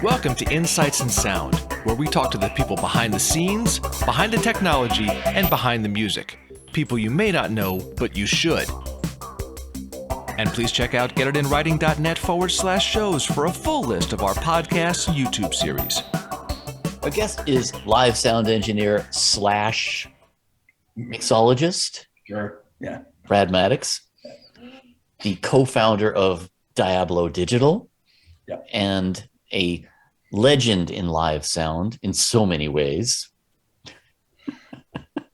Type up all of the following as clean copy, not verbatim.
Welcome to Insights in Sound, where we talk to the people behind the scenes, behind the technology, and behind the music. People you may not know, but you should. And please check out getitInwriting.net/shows for a full list of our podcast YouTube series. Our guest is live sound engineer slash mixologist. Sure. Yeah. Brad Madix, the co-founder of Diablo Digital, and a legend in live sound in so many ways.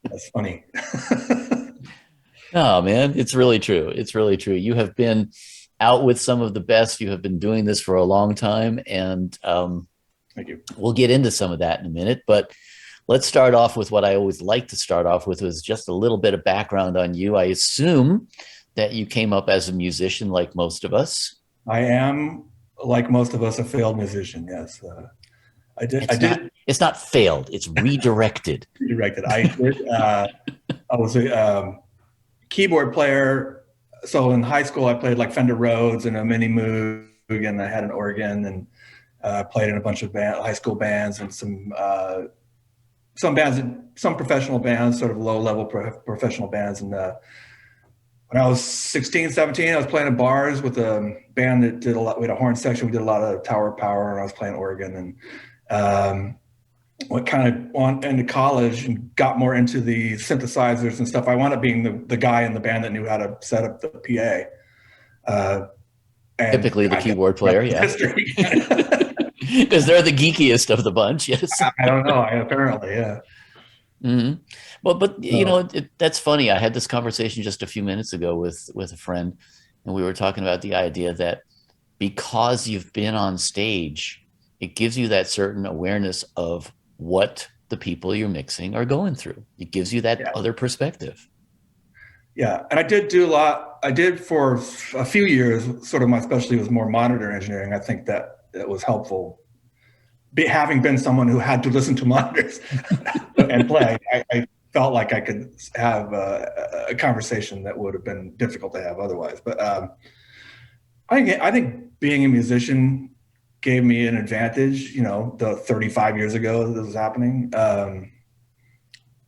That's funny. Oh, man, it's really true. It's really true. You have been out with some of the best. You have been doing this for a long time, and Thank you. We'll get into some of that in a minute. But let's start off with what I always like to start off with, was just a little bit of background on you. I assume that you came up as a musician like most of us. I am, like most of us, a failed musician. Yes, I did. It's not failed. It's redirected. Redirected. I did. I was a keyboard player. So in high school, I played like Fender Rhodes and a Mini Moog, and I had an organ, and played in a bunch of high school bands and some professional bands, sort of low-level professional bands. And when I was 16, 17, I was playing in bars with a band that did a lot. We had a horn section. We did a lot of tower power, and I was playing organ. And went kind of on into college and got more into the synthesizers and stuff. I wound up being the guy in the band that knew how to set up the PA. Typically the keyboard player, yeah. Because they're the geekiest of the bunch, yes. I don't know, apparently, yeah. Mm-hmm. Well, but you know, that's funny. I had this conversation just a few minutes ago with a friend, and we were talking about the idea that because you've been on stage, it gives you that certain awareness of what the people you're mixing are going through. It gives you that other perspective. Yeah, and I did do a lot. I did for a few years, sort of my specialty was more monitor engineering. I think that was helpful. Having been someone who had to listen to monitors and play, I felt like I could have a conversation that would have been difficult to have otherwise. But I think being a musician gave me an advantage, the 35 years ago that was happening. I'm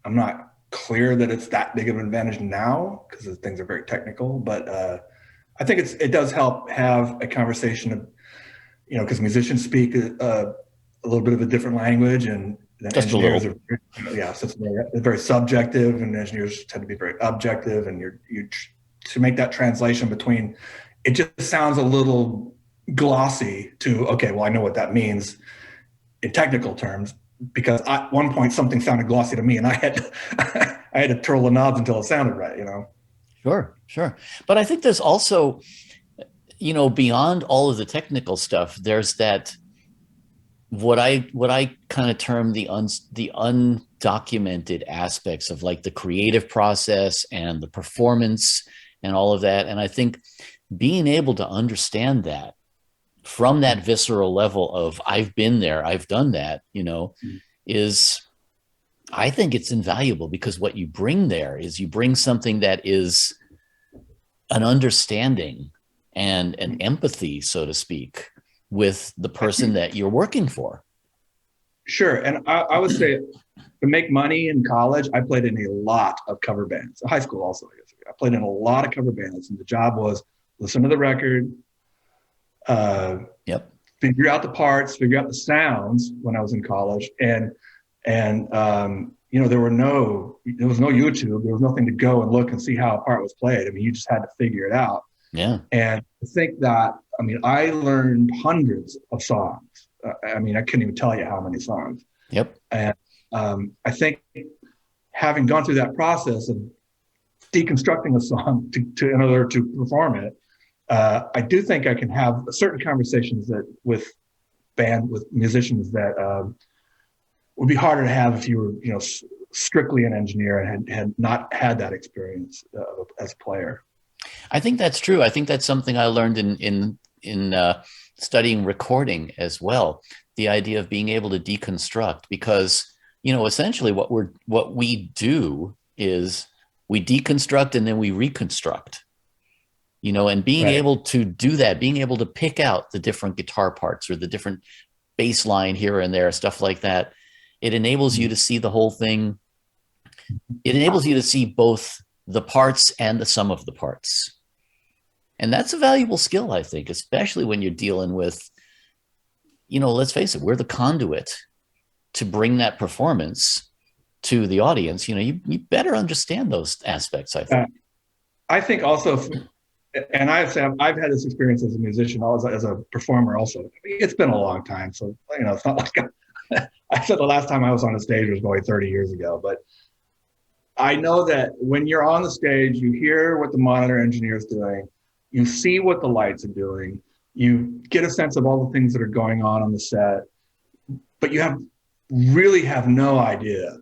not clear that it's that big of an advantage now because things are very technical, but I think it does help have a conversation of, because musicians speak a little bit of a different language, and just engineers are, so it's very subjective, and engineers tend to be very objective, and you to make that translation between, it just sounds a little glossy to, okay, well, I know what that means in technical terms, because at one point something sounded glossy to me, and I had to twirl the knobs until it sounded right, Sure. But I think there's also, beyond all of the technical stuff, there's that what I kind of term the undocumented aspects of like the creative process and the performance and all of that. And I think being able to understand that from that visceral level of I've been there, I've done that, is, I think it's invaluable, because what you bring there is you bring something that is an understanding and an empathy, so to speak, with the person that you're working for. Sure. And I would say to make money in college, I played in a lot of cover bands. High school also, I guess. I played in a lot of cover bands, and the job was listen to the record, figure out the parts, figure out the sounds when I was in college. And there was no YouTube. There was nothing to go and look and see how a part was played. I mean, you just had to figure it out. Yeah. And I think that, I learned hundreds of songs. I couldn't even tell you how many songs. Yep. And I think having gone through that process of deconstructing a song in order to perform it, I do think I can have certain conversations with musicians that would be harder to have if you were, strictly an engineer and had not had that experience as a player. I think that's true. I think that's something I learned in studying recording as well. The idea of being able to deconstruct, because, essentially what we do is we deconstruct and then we reconstruct. And being able to do that, being able to pick out the different guitar parts or the different bass line here and there, stuff like that. It enables you to see the whole thing. It enables you to see both the parts and the sum of the parts. And that's a valuable skill, I think, especially when you're dealing with, let's face it, we're the conduit to bring that performance to the audience. You better understand those aspects, I think. I think also, and I've had this experience as a musician, as a performer also. It's been a long time. So, it's not like I said the last time I was on a stage was probably 30 years ago, but I know that when you're on the stage, you hear what the monitor engineer is doing, you see what the lights are doing, you get a sense of all the things that are going on the set, but you really have no idea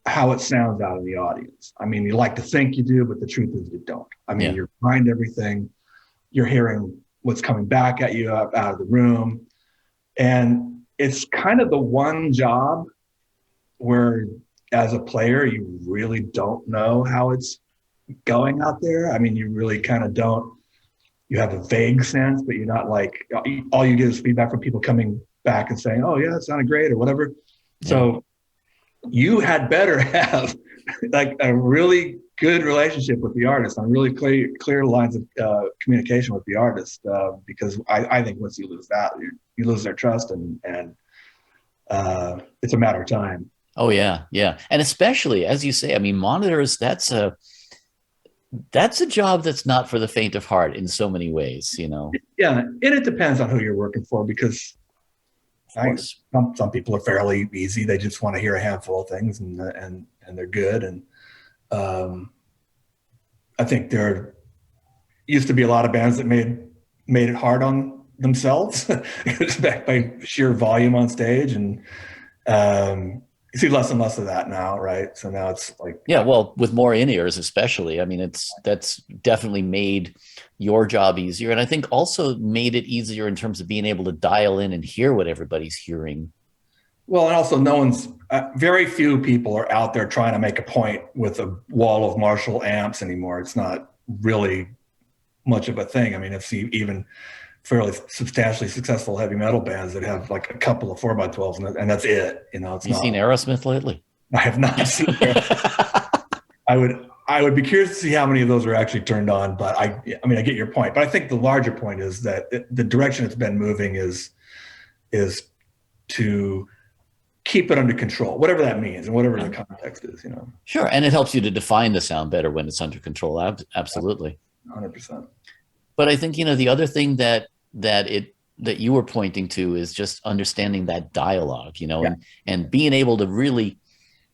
how it sounds out in the audience. I mean, you like to think you do, but the truth is you don't. I mean, You're behind everything, you're hearing what's coming back at you out of the room. And it's kind of the one job where, as a player, you really don't know how it's going out there. I mean, you really kind of don't. You have a vague sense, but you're not like, all you get is feedback from people coming back and saying, oh yeah, it sounded great or whatever. Yeah. So you had better have like a really good relationship with the artist on really clear lines of communication with the artist, because I think once you lose that, you lose their trust, and it's a matter of time. Oh yeah. Yeah. And especially, as you say, I mean, monitors, that's a job that's not for the faint of heart in so many ways, Yeah. And it depends on who you're working for, because some people are fairly easy. They just want to hear a handful of things and they're good. And I think there used to be a lot of bands that made it hard on themselves back by sheer volume on stage. And you see less and less of that now, right? So now it's like, yeah, well, with more in-ears especially. I mean, that's definitely made your job easier, and I think also made it easier in terms of being able to dial in and hear what everybody's hearing. Well, and also very few people are out there trying to make a point with a wall of Marshall amps anymore. It's not really much of a thing. I mean, it's even fairly substantially successful heavy metal bands that have like a couple of 4x12s and that's it. It's you seen Aerosmith lately? I have not seen Aerosmith. I would be curious to see how many of those are actually turned on, but I mean, I get your point, but I think the larger point is that the direction it's been moving is to keep it under control, whatever that means and whatever the context is, Sure. And it helps you to define the sound better when it's under control. Absolutely. 100%. But I think, the other thing that you were pointing to is just understanding that dialogue, and being able to really,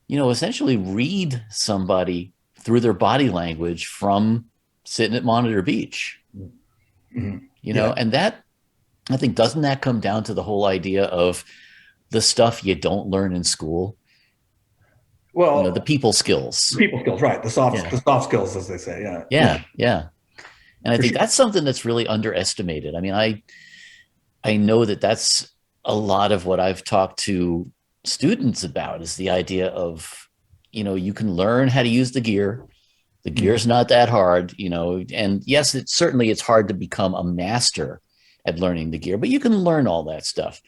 essentially read somebody through their body language from sitting at Monitor Beach, and that, I think, doesn't that come down to the whole idea of the stuff you don't learn in school? Well, the people skills. Right. The soft skills, as they say. Yeah. Yeah. And I think that's something that's really underestimated. I mean, I know that's a lot of what I've talked to students about, is the idea of, you can learn how to use the gear. The gear's not that hard, and yes, it's hard to become a master at learning the gear, but you can learn all that stuff.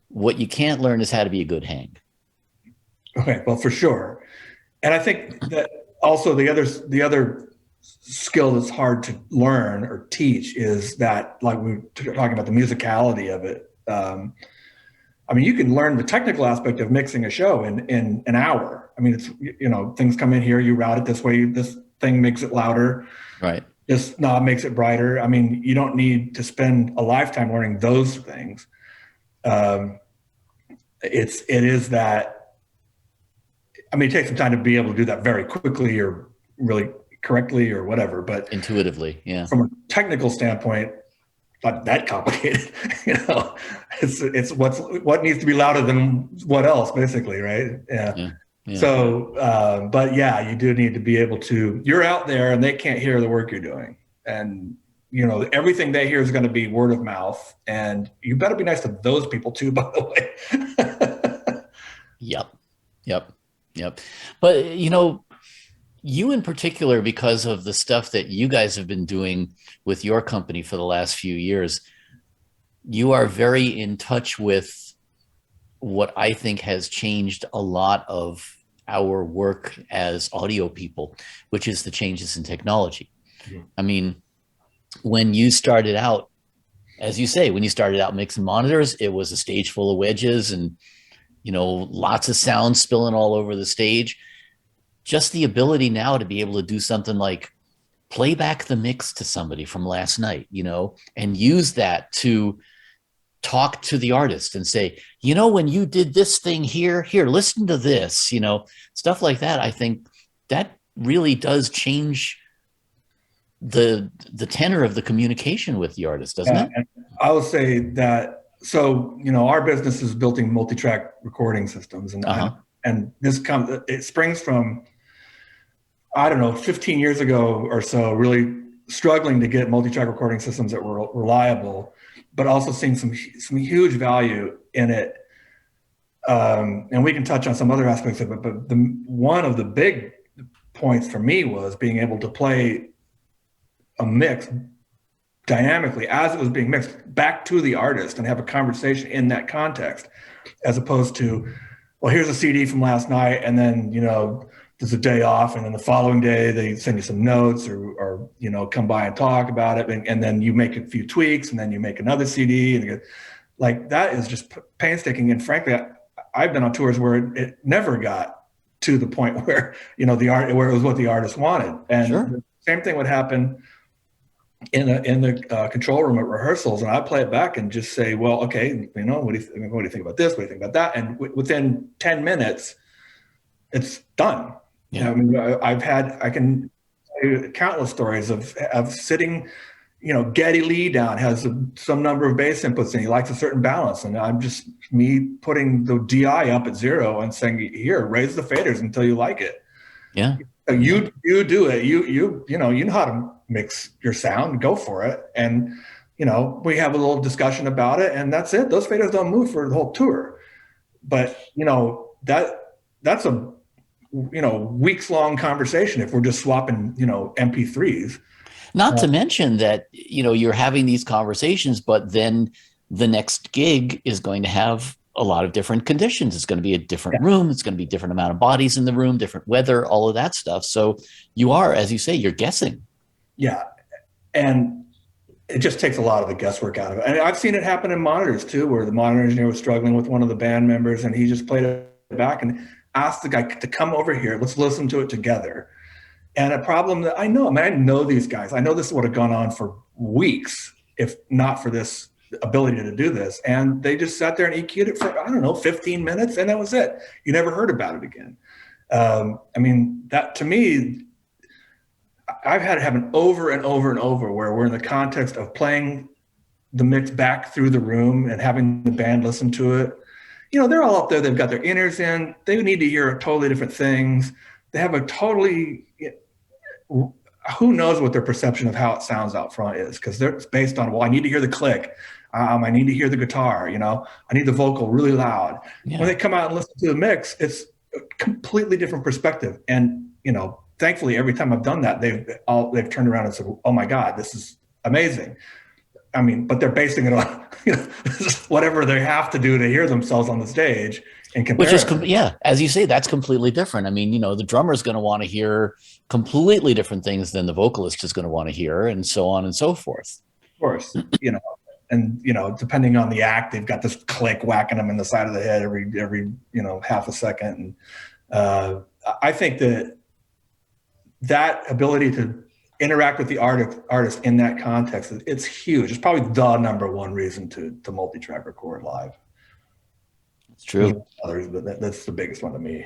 What you can't learn is how to be a good hang. Okay, well, for sure. And I think that also the other skill that's hard to learn or teach is that, like we were talking about, the musicality of it. I mean, you can learn the technical aspect of mixing a show in an hour. I mean, it's, things come in here, you route it this way, this thing makes it louder. Right. This knob makes it brighter. I mean, you don't need to spend a lifetime learning those things. It is that, I mean, it takes some time to be able to do that very quickly or really correctly or whatever, but intuitively, yeah. From a technical standpoint, not that complicated. It's what needs to be louder than what else, basically, right? Yeah. So, but yeah, you do need to be able to. You're out there, and they can't hear the work you're doing, and everything they hear is going to be word of mouth, and you better be nice to those people too, by the way. Yep. But you in particular, because of the stuff that you guys have been doing with your company for the last few years, you are very in touch with what I think has changed a lot of our work as audio people, which is the changes in technology. I mean, when you started out, as you say, when you started out mixing monitors, it was a stage full of wedges and, lots of sound spilling all over the stage. Just the ability now to be able to do something like play back the mix to somebody from last night, and use that to talk to the artist and say, when you did this thing here, listen to this, stuff like that. I think that really does change the tenor of the communication with the artist, doesn't it? And I would say that, so, our business is building multi-track recording systems, and it springs from, I don't know, 15 years ago or so, really struggling to get multi-track recording systems that were reliable, but also seeing some huge value in it. And we can touch on some other aspects of it, but one of the big points for me was being able to play a mix dynamically as it was being mixed back to the artist and have a conversation in that context, as opposed to, well, here's a CD from last night, and then, there's a day off, and then the following day they send you some notes or come by and talk about it, and then you make a few tweaks, and then you make another CD, and like that is just painstaking. And frankly, I've been on tours where it never got to the point where where it was what the artist wanted, and the same thing would happen in the control room at rehearsals, and I play it back and just say, well, okay, what do you think about this? What do you think about that? And within 10 minutes, it's done. Yeah. I can tell you countless stories of sitting, Geddy Lee down has some number of bass inputs and he likes a certain balance. And I'm just me putting the DI up at 0 and saying, here, raise the faders until you like it. Yeah. You do it. You know how to mix your sound, go for it. And, we have a little discussion about it and that's it. Those faders don't move for the whole tour. But, that's a, weeks long conversation if we're just swapping, MP3s. Not to mention that, you're having these conversations, but then the next gig is going to have a lot of different conditions. It's going to be a different room. It's going to be different amount of bodies in the room, different weather, all of that stuff. So you are, as you say, you're guessing. Yeah. And it just takes a lot of the guesswork out of it. And I've seen it happen in monitors too, where the monitor engineer was struggling with one of the band members and he just played it back and asked the guy to come over here. Let's listen to it together. And a problem that I know these guys. I know this would have gone on for weeks if not for this ability to do this. And they just sat there and EQ'd it for, 15 minutes, and that was it. You never heard about it again. That to me, I've had it happen over and over and over where we're in the context of playing the mix back through the room and having the band listen to it. They're all up there. They've got their inners in. They need to hear totally different things. They have a totally, who knows what their perception of how it sounds out front is, because it's based on, well, I need to hear the click. I need to hear the guitar, I need the vocal really loud. Yeah. When they come out and listen to the mix, it's a completely different perspective. And, thankfully, every time I've done that, they've turned around and said, oh my God, this is amazing. But they're basing it on, whatever they have to do to hear themselves on the stage and compare. Which is, as you say, that's completely different. The drummer is going to want to hear completely different things than the vocalist is going to want to hear, and so on and so forth. Of course, and depending on the act, they've got this click whacking them in the side of the head every half a second. And I think that ability to interact with the artist in that context, it's huge. It's probably the number one reason to multi-track record live. It's true. Others, but that's the biggest one to me.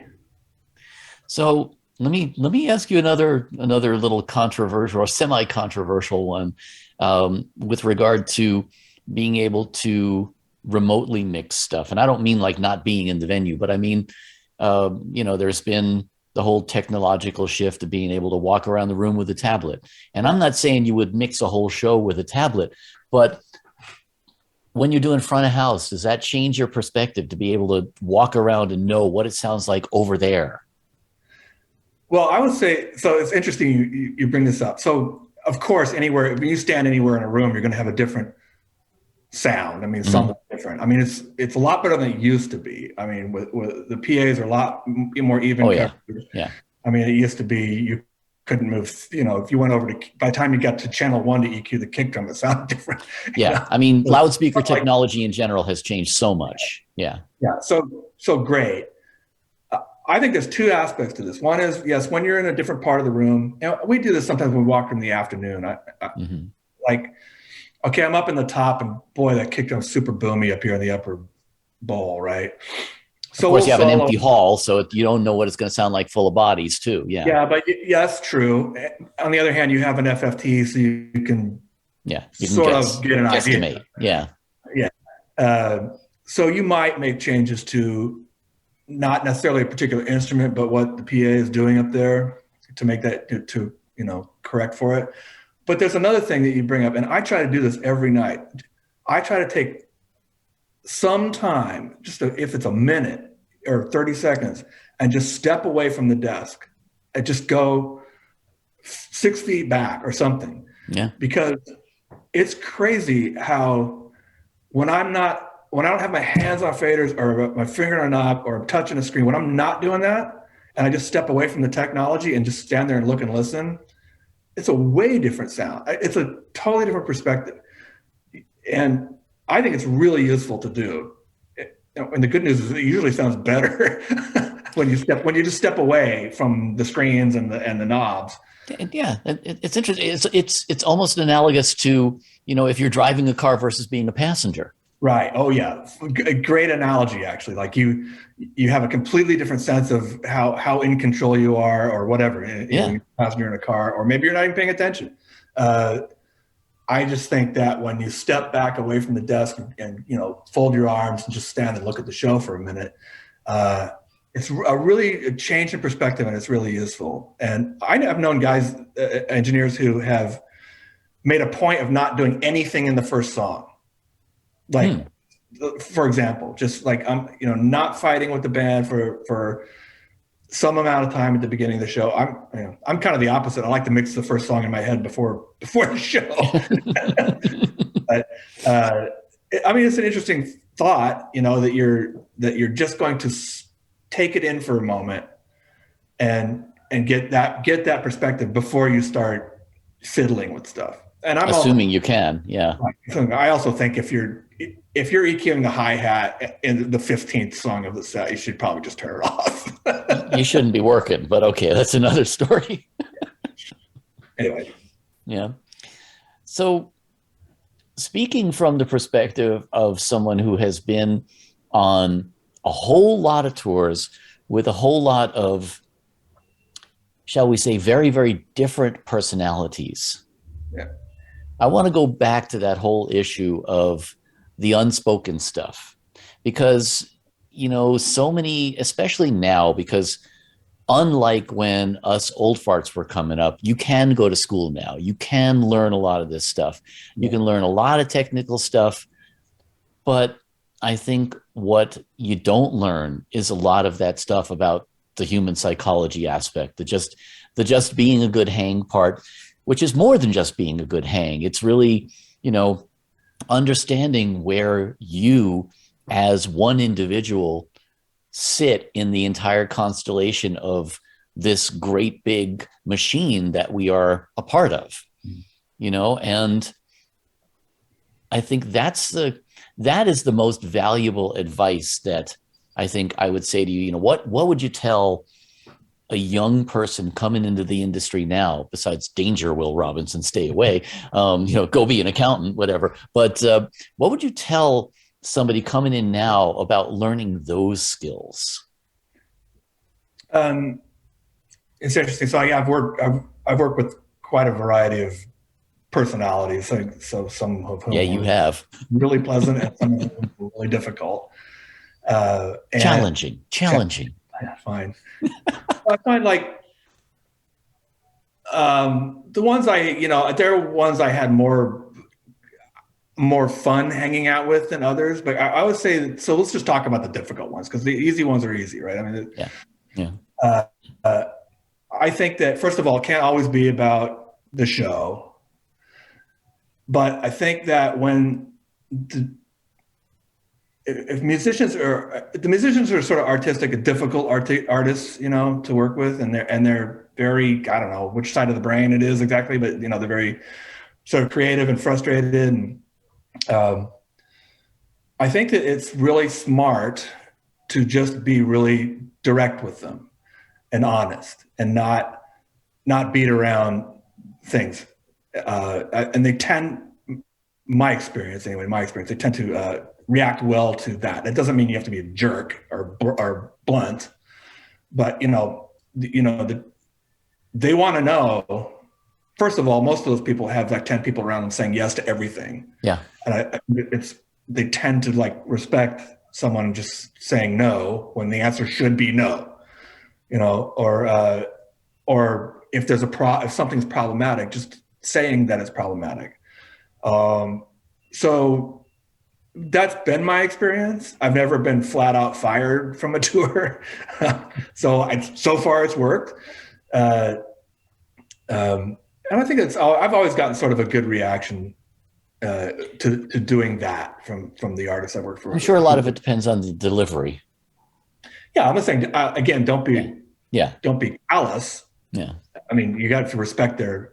So let me ask you another little controversial or semi-controversial one with regard to being able to remotely mix stuff. And I don't mean like not being in the venue, but there's been the whole technological shift of being able to walk around the room with a tablet. And I'm not saying you would mix a whole show with a tablet, but when you're doing front of house, does that change your perspective to be able to walk around and know what it sounds like over there? Well, I would say, so it's interesting you bring this up. So of course, when you stand anywhere in a room, you're going to have a different sound. Somewhat different. different. I mean, it's a lot better than it used to be. I mean, with the PAs are a lot more even. Oh yeah, coverage. yeah. I mean, it used to be you couldn't move. You know, if you went over to, by the time you got to channel 1 to EQ the kick drum, it sounded different. Yeah, You know? I mean, loudspeaker technology in general has changed so much. Yeah. Yeah. So great. I think there's 2 aspects to this. One is, yes, when you're in a different part of the room, you know, we do this sometimes when we walk in the afternoon. Like, okay, I'm up in the top, and boy, that kick drum's super boomy up here in the upper bowl, right? So of course, you have an solo. empty hall, so you don't know what it's going to sound like full of bodies, too. Yeah. Yeah, but yeah, that's true. On the other hand, you have an FFT, so you can sort of get an idea. Yeah. Yeah. So you might make changes to not necessarily a particular instrument, but what the PA is doing up there to make that to you know, correct for it. But there's another thing that you bring up, and I try to do this every night. I try to take some time, if it's a minute or 30 seconds, and just step away from the desk and just go 6 feet back or something. Yeah. Because it's crazy how when I don't have my hands on faders or my finger on a knob or I'm touching a screen, when I'm not doing that and I just step away from the technology and just stand there and look and listen, it's a way different sound. It's a totally different perspective. And I think it's really useful to do. And the good news is it usually sounds better when you just step away from the screens and the knobs. Yeah, it's interesting. It's almost analogous to, you know, if you're driving a car versus being a passenger. Right. Oh yeah. Great analogy, actually. Like you have a completely different sense of how in control you are, or whatever. Yeah. You're a passenger in a car, or maybe you're not even paying attention. I just think that when you step back away from the desk and you know, fold your arms and just stand and look at the show for a minute, it's a change in perspective, and it's really useful. And I've known guys, engineers, who have made a point of not doing anything in the first song. Like, for example, just like I'm, you know, not fighting with the band for some amount of time at the beginning of the show. I'm kind of the opposite. I like to mix the first song in my head before the show. But I mean, it's an interesting thought, you know, that you're just going to take it in for a moment and get that perspective before you start fiddling with stuff. And I'm assuming you can, yeah. I also think if you're EQing the hi-hat in the 15th song of the set, you should probably just turn it off. You shouldn't be working, but okay, that's another story. Anyway. Yeah. So speaking from the perspective of someone who has been on a whole lot of tours with a whole lot of, shall we say, very, very different personalities. Yeah. I want to go back to that whole issue of the unspoken stuff, because, you know, so many, especially now, because unlike when us old farts were coming up, you can go to school now. You can learn a lot of this stuff. You can learn a lot of technical stuff, but I think what you don't learn is a lot of that stuff about the human psychology aspect, the just being a good hang part, which is more than just being a good hang. It's really, you know, understanding where you as one individual sit in the entire constellation of this great big machine that we are a part of, you know, and I think that is the most valuable advice that I think I would say to you. You know, what would you tell a young person coming into the industry now, besides danger, Will Robinson, stay away, you know, go be an accountant, whatever. But what would you tell somebody coming in now about learning those skills? It's interesting. So yeah, I've worked with quite a variety of personalities. So some of whom you have really pleasant and some of them were really difficult. Challenging. Yeah, fine. I find like the ones there are ones I had more fun hanging out with than others, but I would say that, so let's just talk about the difficult ones, because the easy ones are easy, right? I mean, I think that, first of all, it can't always be about the show, but I think that when if musicians are, the musicians are sort of artistic and difficult artists, you know, to work with, and they're very, I don't know which side of the brain it is exactly, but you know, they're very sort of creative and frustrated. And I think that it's really smart to just be really direct with them and honest, and not beat around things. And they tend, my experience, they tend to react well to that. It doesn't mean you have to be a jerk or blunt, but they want to know. First of all, most of those people have like 10 people around them saying yes to everything. Yeah, and they tend to like respect someone just saying no when the answer should be no, or if there's if something's problematic, just saying that it's problematic. So that's been my experience. I've never been flat out fired from a tour. So far it's worked. And I think I've always gotten sort of a good reaction to doing that from the artists I work for. I'm sure a lot of it depends on the delivery. Yeah, I'm not saying, again, don't be callous. Yeah. I mean, you got to respect their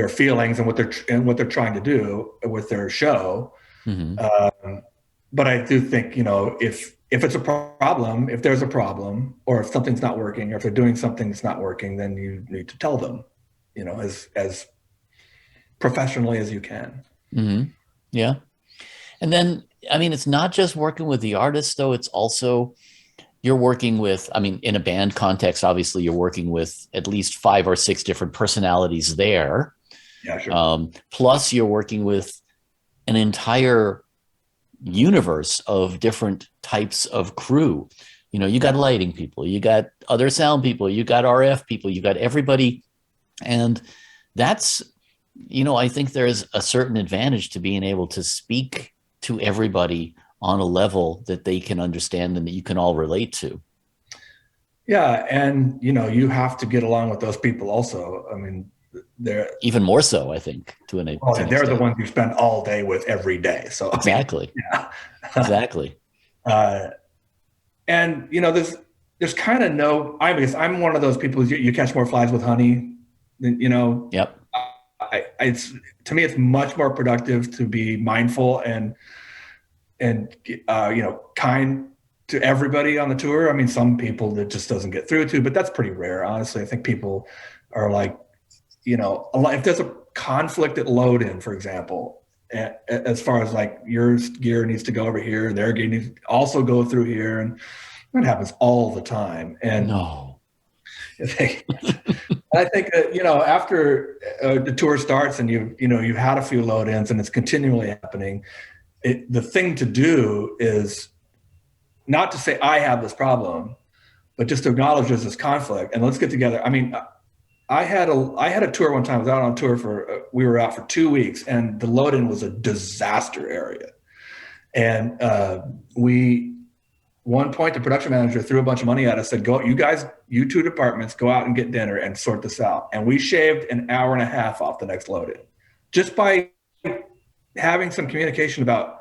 feelings and what they're trying to do with their show. Mm-hmm. But I do think, if it's a problem, if there's a problem, or if something's not working, or if they're doing something that's not working, then you need to tell them, as professionally as you can. Mm-hmm. Yeah. And then, I mean, it's not just working with the artist, though. It's also, you're working with, I mean, in a band context, obviously you're working with at least 5 or 6 different personalities there. Yeah, sure. Plus you're working with an entire universe of different types of crew. You got lighting people, you got other sound people, you got RF people, you got everybody. And that's, I think there's a certain advantage to being able to speak to everybody on a level that they can understand and that you can all relate to. Yeah. And, you have to get along with those people also. I mean, they're even more so, I think, to an extent. They're the ones you spend all day with every day. So exactly. I mean, yeah. Exactly. And, there's kind of no, I guess I'm one of those people, you catch more flies with honey than, Yep. To me, it's much more productive to be mindful and kind to everybody on the tour. I mean, some people that just doesn't get through to, but that's pretty rare. Honestly, I think people are like, if there's a conflict at load in, for example, as far as like your gear needs to go over here, their gear needs to also go through here. And that happens all the time. And no. I think that, after the tour starts and you've had a few load ins and it's continually happening, the thing to do is not to say I have this problem, but just to acknowledge there's this conflict and let's get together. I mean, I had a tour one time. I was out on tour we were out for 2 weeks and the load in was a disaster area. And one point, the production manager threw a bunch of money at us, said, go, you 2 departments, go out and get dinner and sort this out. And we shaved an hour and a half off the next load in just by having some communication about,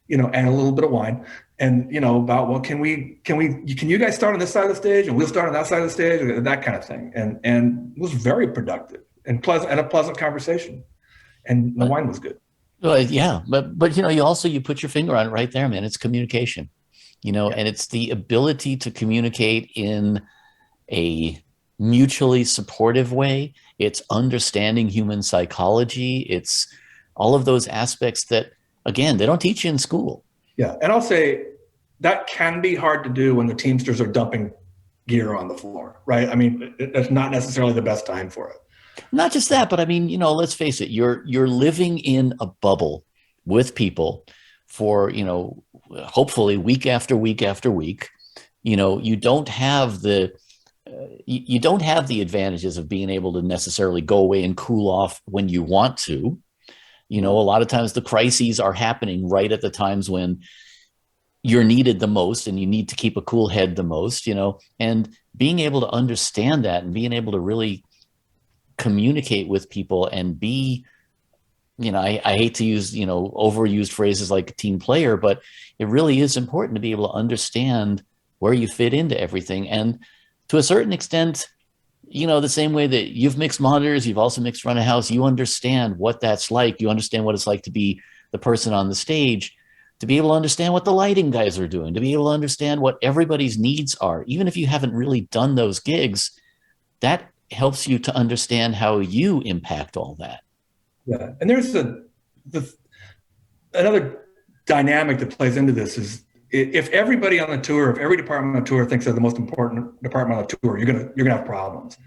and a little bit of wine and, about, well, can you guys start on this side of the stage and we'll start on that side of the stage, or that kind of thing. And it was very productive and a pleasant conversation, and the wine was good. Well, yeah. But, you put your finger on it right there, man. It's communication. And it's the ability to communicate in a mutually supportive way. It's understanding human psychology. It's all of those aspects that, again, they don't teach you in school. Yeah. And I'll say that can be hard to do when the Teamsters are dumping gear on the floor, right? I mean, it's not necessarily the best time for it. Not just that, but I mean, let's face it, you're living in a bubble with people for, hopefully week after week after week. You don't have the advantages of being able to necessarily go away and cool off when you want to. A lot of times the crises are happening right at the times when you're needed the most and you need to keep a cool head the most, and being able to understand that and being able to really communicate with people and be I hate to use, overused phrases like team player, but it really is important to be able to understand where you fit into everything. And to a certain extent, the same way that you've mixed monitors, you've also mixed front of house, you understand what that's like. You understand what it's like to be the person on the stage, to be able to understand what the lighting guys are doing, to be able to understand what everybody's needs are. Even if you haven't really done those gigs, that helps you to understand how you impact all that. Yeah. And there's another dynamic that plays into this is, if everybody on the tour, if every department on the tour thinks they're the most important department on the tour, you're gonna have problems.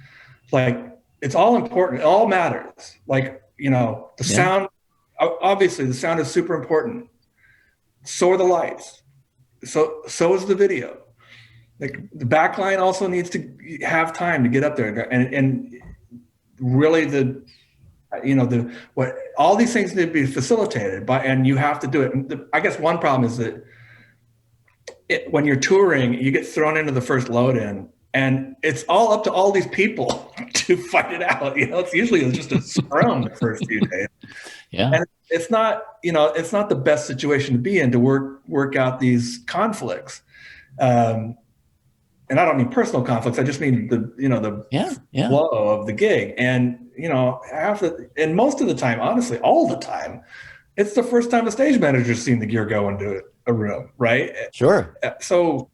Like, it's all important, it all matters. Like, the sound, obviously the sound is super important. So are the lights. So is the video. Like, the backline also needs to have time to get up there, and really all these things need to be facilitated by, and you have to do it. And I guess one problem is that when you're touring, you get thrown into the first load in, and it's all up to all these people to fight it out. It's usually just a scrum the first few days. Yeah. And it's not the best situation to be in to work out these conflicts. And I don't mean personal conflicts. I just mean the flow of the gig. And, and most of the time, honestly, all the time, it's the first time the stage manager's seen the gear go into a room, right? Sure. So,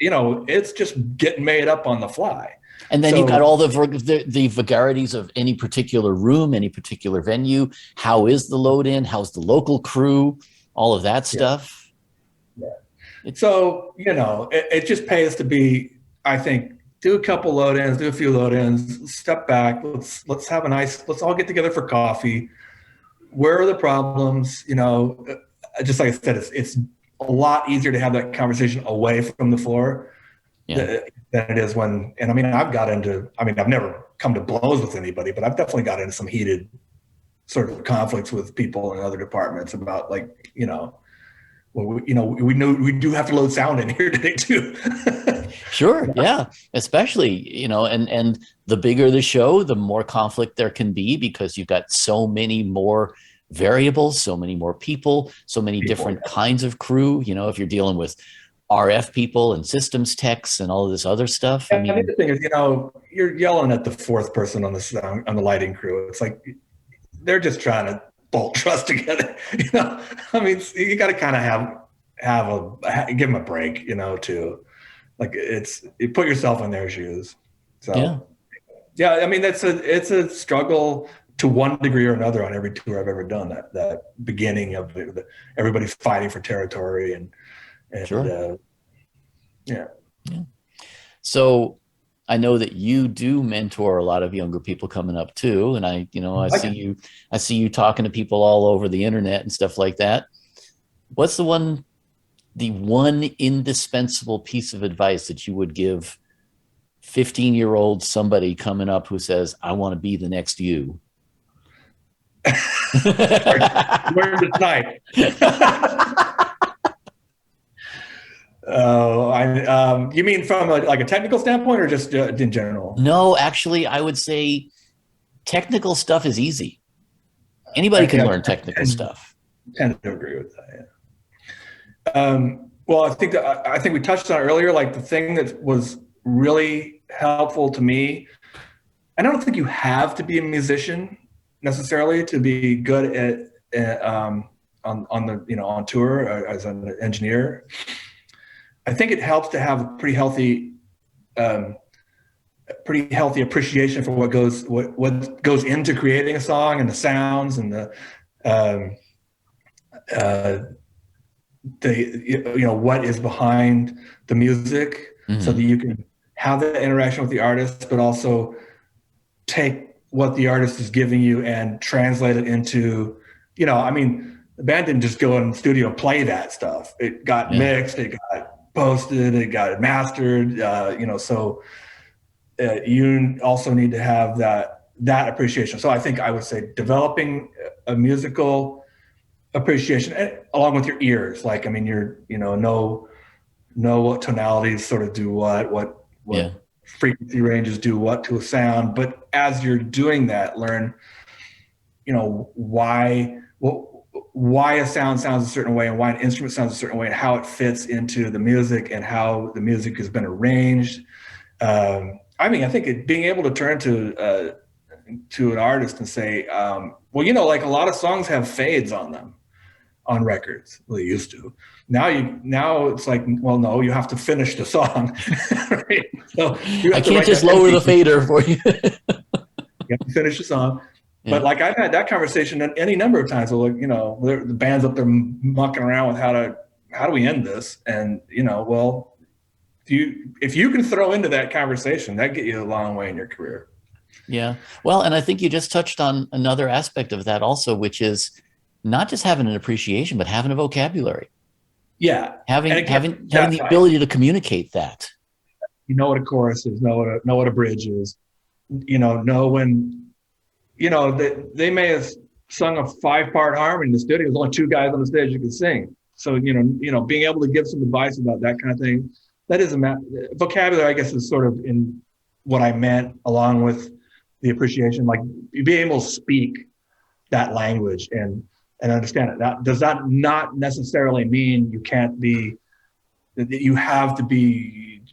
it's just getting made up on the fly. And then you've got all the vagaries of any particular room, any particular venue. How is the load in? How's the local crew? All of that stuff. Yeah. So, it just pays to be, I think, do a couple load-ins, do a few load-ins, step back. Let's all get together for coffee. Where are the problems? Just like I said, it's a lot easier to have that conversation away from the floor than it is when, and I've never come to blows with anybody, but I've definitely got into some heated sort of conflicts with people in other departments about, like, we do have to load sound in here today too. Sure. Yeah. Especially, and the bigger the show, the more conflict there can be, because you've got so many more variables, so many more people, so many different kinds of crew. If you're dealing with RF people and systems techs and all of this other stuff. And the thing is, you're yelling at the fourth person on the lighting crew. It's like, they're just trying to bolt trust together. You got to kind of give them a break, too. Like, you put yourself in their shoes. So it's a struggle to one degree or another on every tour I've ever done. That beginning of everybody's fighting for territory and sure. So I know that you do mentor a lot of younger people coming up too, and I see you talking to people all over the internet and stuff like that. What's the one indispensable piece of advice that you would give 15-year-old somebody coming up who says, I want to be the next you? Learn to type. You mean from a technical standpoint, or just in general? No, actually, I would say technical stuff is easy. Anybody can learn technical stuff. I tend to agree with that. Yeah. Well, I think we touched on it earlier. Like, the thing that was really helpful to me, and I don't think you have to be a musician necessarily to be good at on tour as an engineer. I think it helps to have a pretty healthy appreciation for what goes into creating a song, and the sounds and what is behind the music, so that you can have that interaction with the artist, but also take what the artist is giving you and translate it into, the band didn't just go in the studio and play that stuff. It got mixed, it got posted, it got mastered, so you also need to have that appreciation. So I think I would say developing a musical appreciation along with your ears. Like, know what tonalities sort of do what frequency ranges do what to a sound. But as you're doing that, learn, why a sound sounds a certain way and why an instrument sounds a certain way and how it fits into the music and how the music has been arranged. I think being able to turn to an artist and say, like a lot of songs have fades on them on records. Well, they used to. Now it's like, well, no, you have to finish the song. Right? So I can't just lower the fader for you. You have to finish the song. Yeah. But like I've had that conversation any number of times. Like, the band's up there mucking around with how do we end this? And if you can throw into that conversation, that get you a long way in your career. Yeah. Well, and I think you just touched on another aspect of that also, which is not just having an appreciation, but having a vocabulary. Yeah. Having the ability to communicate that. You know what a chorus is, know what a bridge is, know when, they may have sung a 5-part harmony in the studio. There's only 2 guys on the stage who can sing. So, being able to give some advice about that kind of thing, that is vocabulary, I guess, is sort of in what I meant, along with the appreciation, like being able to speak that language and understand it. That does that not necessarily mean you can't be, that you have to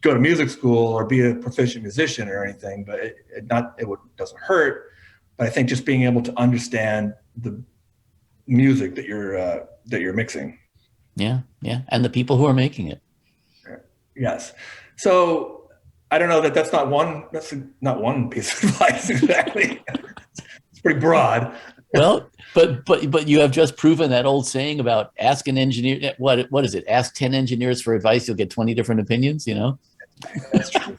go to music school or be a proficient musician or anything, but it doesn't hurt. But I think just being able to understand the music that you're mixing. Yeah. And the people who are making it. Yes. So I don't know that's not one piece of advice exactly. It's pretty broad. Well, but you have just proven that old saying about ask an engineer. What is it? Ask 10 engineers for advice. You'll get 20 different opinions, That's true.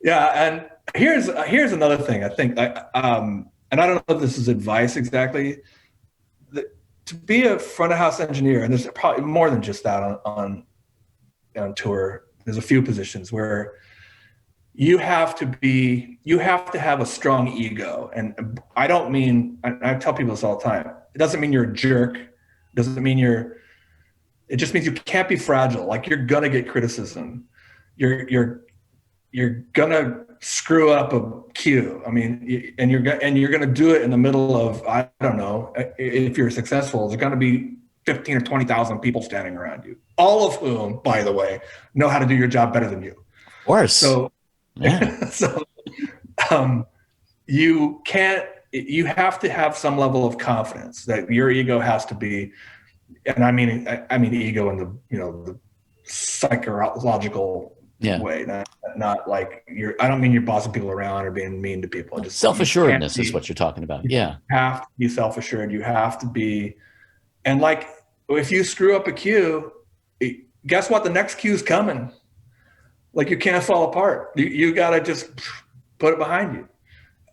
Yeah. And here's another thing I think, and I don't know if this is advice exactly, to be a front of house engineer, and there's probably more than just that on tour. There's a few positions where you have to have a strong ego. And I don't mean, I tell people this all the time. It doesn't mean you're a jerk. It doesn't mean it just means you can't be fragile. Like you're going to get criticism. You're going to screw up a cue. I mean, and you're going to do it in the middle of, I don't know, if you're successful, there's going to be 15 or 20,000 people standing around you, all of whom, by the way, know how to do your job better than you. Of course. So, yeah. you have to have some level of confidence that your ego has to be, and I mean ego in the psychological way, not like I don't mean you're bossing people around or being mean to people. Just self-assuredness is what you're talking about. Yeah. You have to be self-assured. You have to be, and like, if you screw up a cue, guess what? The next cue's coming. Like you can't fall apart. You got to just put it behind you.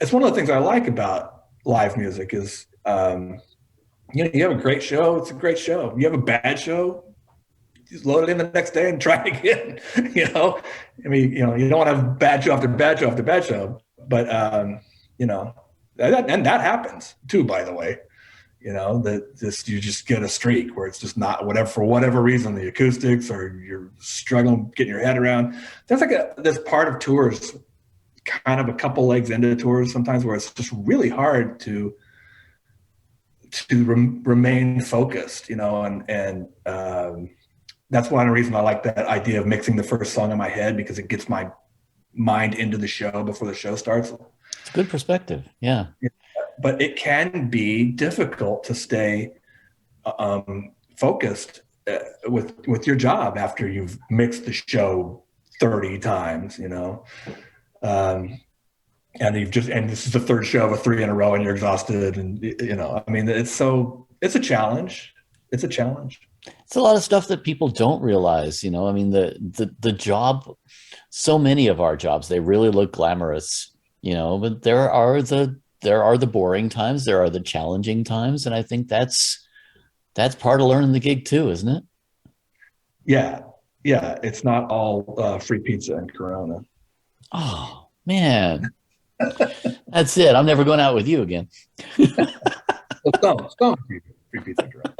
It's one of the things I like about live music is, you have a great show. It's a great show. You have a bad show, just load it in the next day and try again. I mean, you don't want to have bad show after bad show after bad show, but that happens too, by the way. You just get a streak where it's just not for whatever reason, the acoustics or you're struggling getting your head around. There's this part of tours, kind of a couple legs into tours sometimes, where it's just really hard to remain focused, and that's one reason I like that idea of mixing the first song in my head, because it gets my mind into the show before the show starts. It's a good perspective. Yeah. But it can be difficult to stay focused with your job after you've mixed the show 30 times, and this is the third show of a 3 in a row and you're exhausted, and I mean, it's a challenge. It's a challenge. It's a lot of stuff that people don't realize, I mean, the job, so many of our jobs, they really look glamorous, but there are the boring times, there are the challenging times, and I think that's part of learning the gig too, isn't it? Yeah, it's not all free pizza and Corona. Oh man, that's it. I'm never going out with you again. Some free pizza and Corona.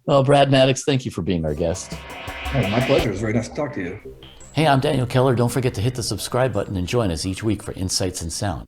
Well, Brad Madix, thank you for being our guest. Oh, my pleasure. It's very nice to talk to you. Hey, I'm Daniel Keller. Don't forget to hit the subscribe button and join us each week for Insights in Sound.